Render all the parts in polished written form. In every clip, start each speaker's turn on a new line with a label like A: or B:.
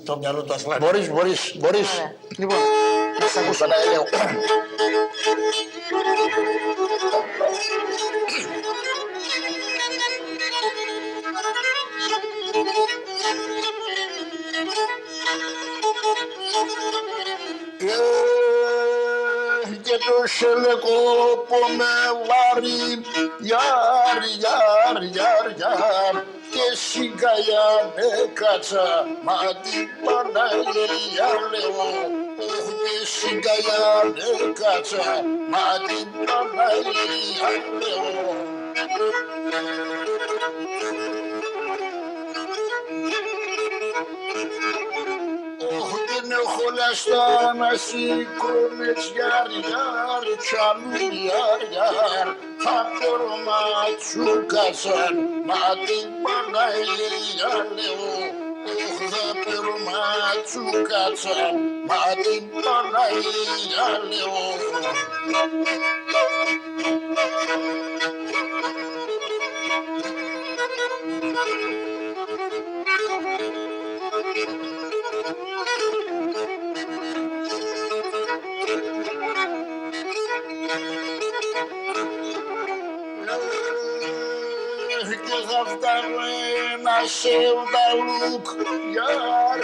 A: το μυαλό του Ασλάνη.
B: Μπορείς.
A: Λοιπόν, να σας ακούσω.
B: Παναγέλαιο. Και το σελεκόπο με βάρη, γιάρ, και σιγαλιά με κάτσα, μα την Παναγία λέω, και σιγαλιά με κάτσα, μα την Παναγία λέω. Χολαστά να σηκώνες γιάρ, τσαμί γιάρ, θα περματσούκασαν, μα την Παναγία λέω, θα περματσούκασαν, μα την Παναγία λέω. Και θα φτάνω ένα σεβδαλούκ, γιάρ,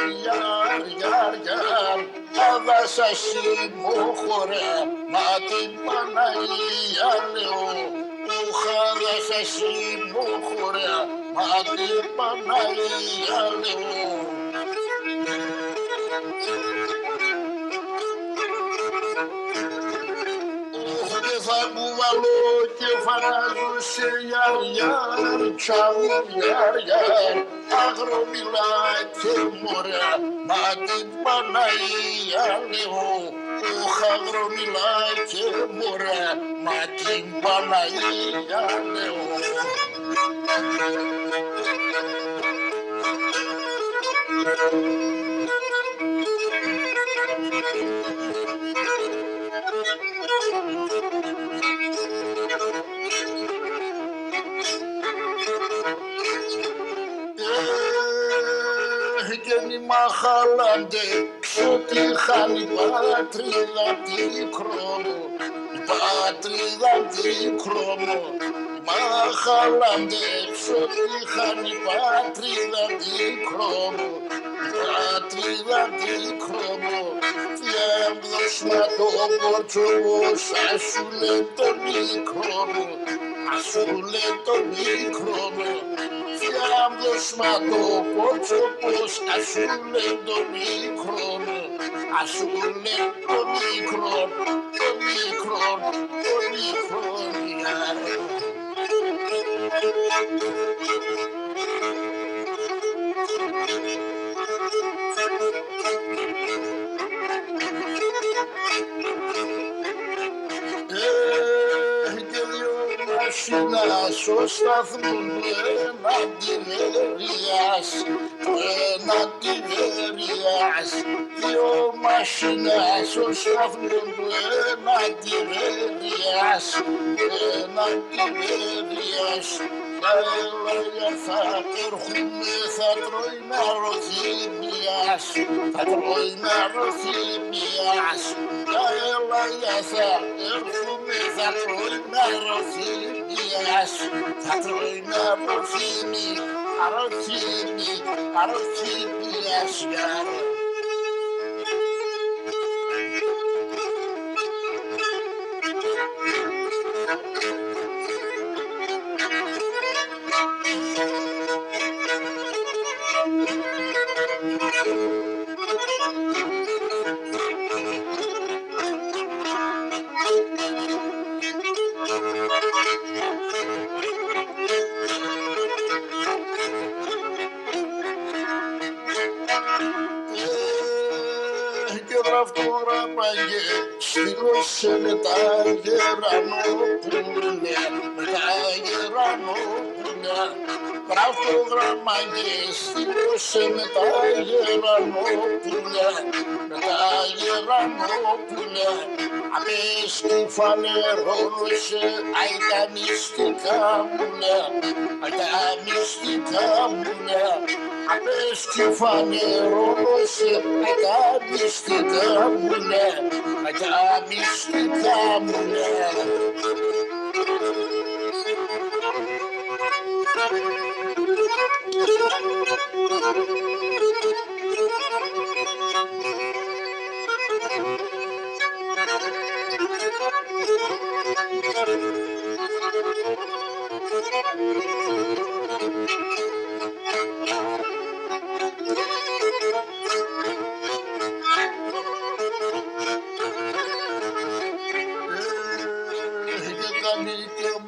B: θα σας συμμοχωρά, μα την Παναγία λέω, θα σας συμμοχωρά, μα την Παναγία λέω. Θα κουβαλώ και φαράζω σε γιάρ, τσαμί γιάρ, αγρομιλάτε μωρά, μα την Παναγία λέω, αγρομιλάτε μωρά, μα την Παναγία λέω. Και μη μαχαλάντε, ξότι χάνει πατρίδα δίκρομο, πατρίδα δίκρομο. Μαχαλάντε, ξότι χάνει πατρίδα δίκρομο, πατρίδα δίκρομο. Διάμδοσμα το πορτσοβός, ας σου λέει το μικρόμο, ας σου λέει το μικρόμο. Διάμδοσμα το πορτσοβός, ας σου λέει το μικρόμο, ας σου λέει το μικρόμο, το μικρόμο, το μικρόμο. Και δυο μασινάς ο σταθμός του εναντιβέριας, δυο μασινάς ο σταθμός του εναντιβέριας. Τα έλαγια θα έρχομαι, θα τρώει μαροθύμιας, θα τρώει μαροθύμιας. Τα έλαγια θα έρχομαι, θα τρώει μαροθύμιας, θα τρώει μαροθύμιας. Γραφτογραμμάγε, στείλωσε με τα γερανόπουλια, με τα γερανόπουλια. Γραφτογραμμάγε, στείλωσε με τα γερανόπουλια, με τα γερανόπουλια. Απες τι φανερώνωσε, αι τα μυστικά μουλιά, αι τα μυστικά μουλιά. Απες τι φανερώνωσε, τα μυστικά μου, ναι, τα μυστικά μου, ναι.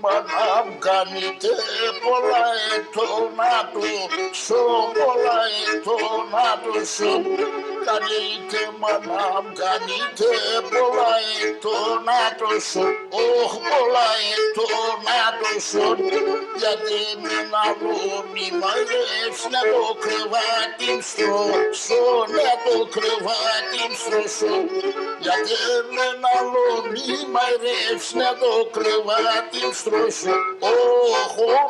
B: Μανάμ κάνετε πολλά ετώνα του, πολλά ετώνα του σου. Κάνετε μανάμ, κάνετε πολλά ετώνα του σου, πολλά ετώνα του σου. Γιατί μην αλώνει μαγεύς να το κρεβάτι στρώσω, να το κρεβάτι στρώσω. Γιατί μην αλώνει μαγεύς να το κρεβάτι στρώσω,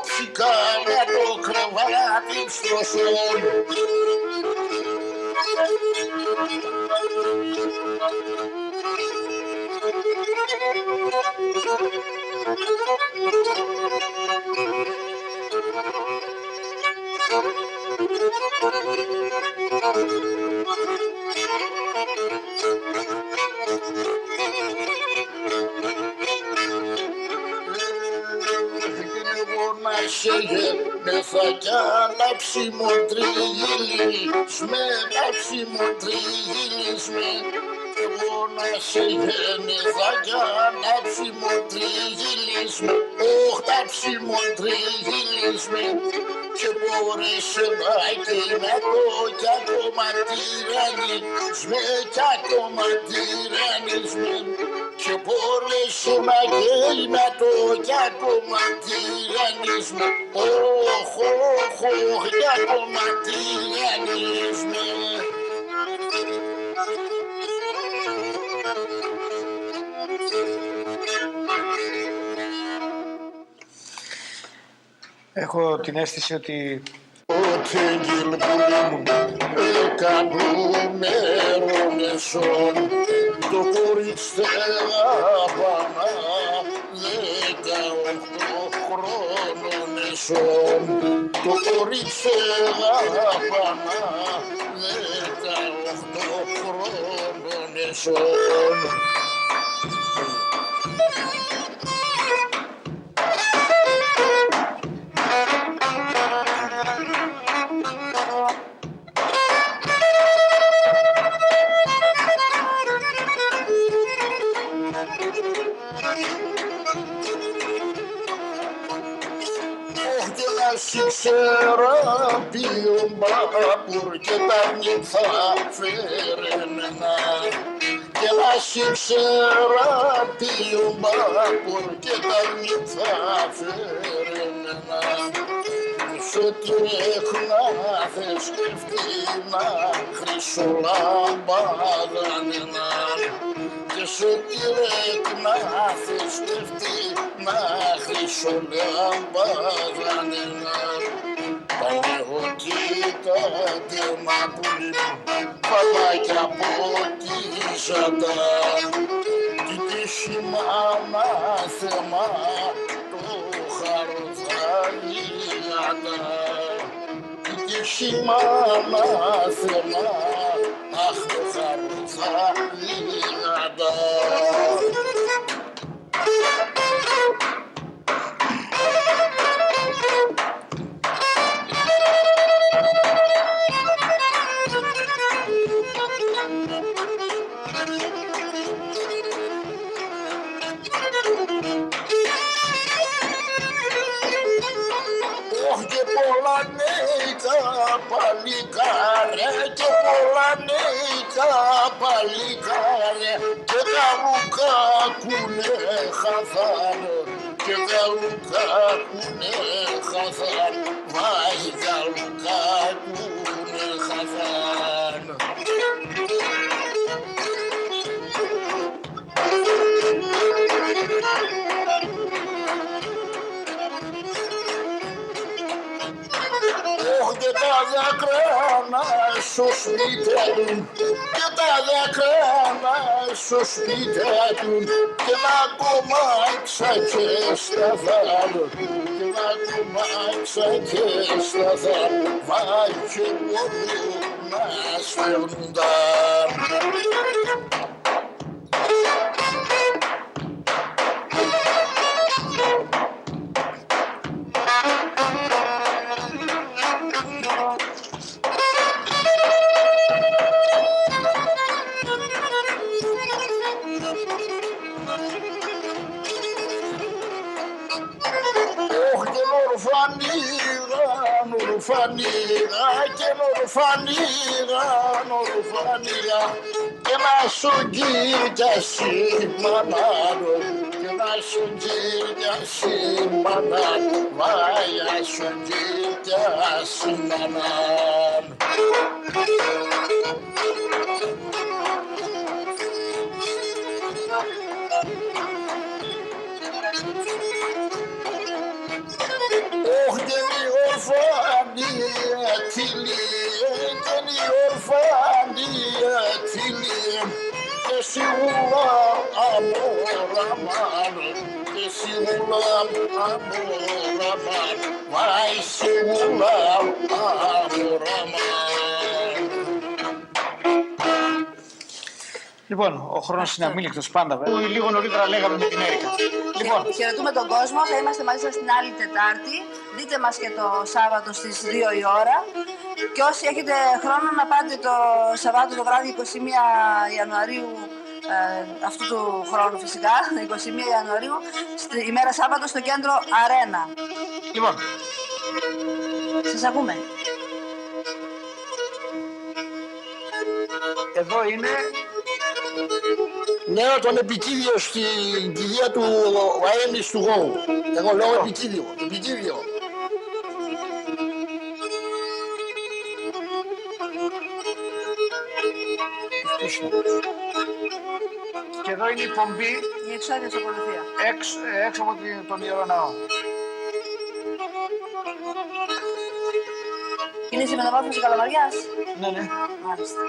B: ψικά να το κρεβάτι στρώσω. Με θα κι ανάψει μοντρίγιλης με, ανάψει μοντρίγιλης με. Εγώ να σε γεννηθα κι ανάψει μοντρίγιλης με, τάψει μοντρίγιλης με. Και μπορέσε να καίνα το κι ακόμα τυραννής με, κι ακόμα τυραννής με. Και μπορέσε να καίνα το κι ακόμα τυραννής με, κι ακόμα τυραννής με.
C: Έχω την αίσθηση ότι
B: Τέγγιλ πουλί μου, εκατομμύρων εσών, το κορίτσι αγαπάνα 18 χρόνων εσών, το κορίτσι αγαπάνα 18 χρόνων εσών. Ξέρα πιον μπαπούρ και τα νύχτα φέρεμενα. Και να ξέρα πιον μπαπούρ και τα νύχτα φέρεμενα. Σε τι έχνα δε σκεφτεί να χρυσολάμπαγανενα. Και σε τι έχνα δε σκεφτεί να χρυσολάμπαγανενα. Πανεγωκοίτατε μαπούλη μου, παλάκια ποτίζατα. Τι τύχημα θέμα το χαρδαλίγατα. Τι τύχημα θέμα, αχ το χαρδαλίγατα. Και πολλά νέικα παλικάρια, και πολλά νέικα παλικάρια, και καλουκάκουνε χαθάρο, και καλουκάκουνε χαθάρο, βάει καλουκάκουνε χαθάρο. Και τα δάκρυα να σου στο σπίτι και τα δεκάνα στο σπίτι και να κομμάτσα και στα δάλ και να κομμάτσα και στα δάλ μα και μπορούν να σπιοντάν. Νορφανίδα και νορφανίδα και να σου γυρίσει μανάδο και να σου γυρίσει μανάδο βάγια σου γυρίσει μανάδο.
C: Λοιπόν, ο χρόνος είναι αμήλικτος πάντα, βέβαια. Λίγο νωρίτερα λέγαμε με την Έρικα. Λοιπόν,
D: Χαιρετούμε τον κόσμο, θα είμαστε μαζί σας την άλλη Τετάρτη. Δείτε μας και το Σάββατο στις 2 η ώρα. Και όσοι έχετε χρόνο να πάτε το Σαββάτο το βράδυ 21 Ιανουαρίου, αυτού του χρόνου φυσικά, 21 Ιανουαρίου, ημέρα Σάββατο στο κέντρο Αρένα.
C: λοιπόν,
D: Σας ακούμε.
C: εδώ είναι
B: Λέω τον επικίδιο στην κηδεία του αέμις του γόου. Εγώ λέω επικίδιο.
C: και εδώ είναι η πομπή
D: Η εξώδια ακολουθία.
C: έξω από τον Ιερό Ναό.
D: Είναι η μεταμόρφωση Καλαμαριάς.
C: Ναι.
D: Μάλιστα.